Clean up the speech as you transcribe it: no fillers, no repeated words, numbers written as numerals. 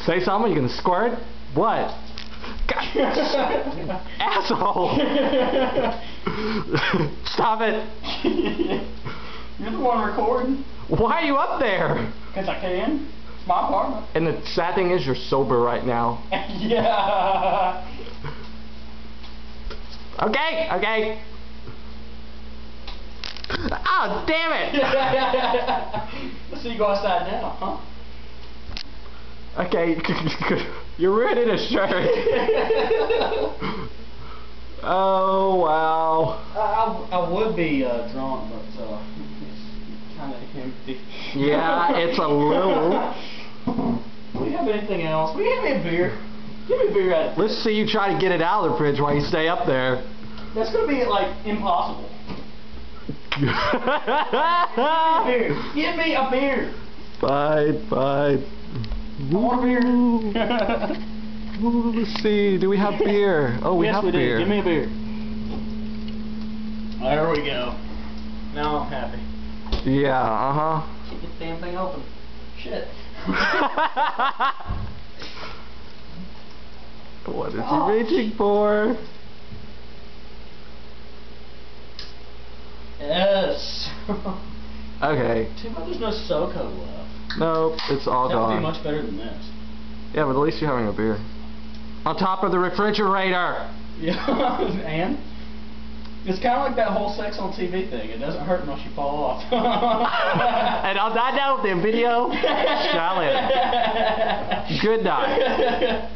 Say something, you gonna squirt? What? God. Asshole! Stop it! You're the one recording. Why are you up there? Because I can. It's my apartment. And the sad thing is, you're sober right now. Yeah. Okay, okay. Oh, damn it! Let's see you go outside now, huh? Okay, you're ruining a shirt. Oh, wow. I would be drunk, but it's kind of empty. Yeah, it's a little. Do we have anything else? We have a beer. Give me a beer out of Let's see you try to get it out of the fridge while you stay up there. That's going to be, like, impossible. Give me a beer. Fine, fine. I want a beer. Ooh, let's see. Do we have beer? Oh, we yes, have we beer. Do. Give me a beer. There we go. Now I'm happy. Yeah, uh-huh. Get this damn thing open. Shit. What is he reaching for? Yes. Okay. Too bad there's no SoCo left. Nope, it's all That would be gone. much better than this. Yeah, but at least you're having a beer. On top of the refrigerator! Yeah, and? It's kind of like that whole sex on TV thing. It doesn't hurt unless you fall off. And on that note, the video shall end. Good night.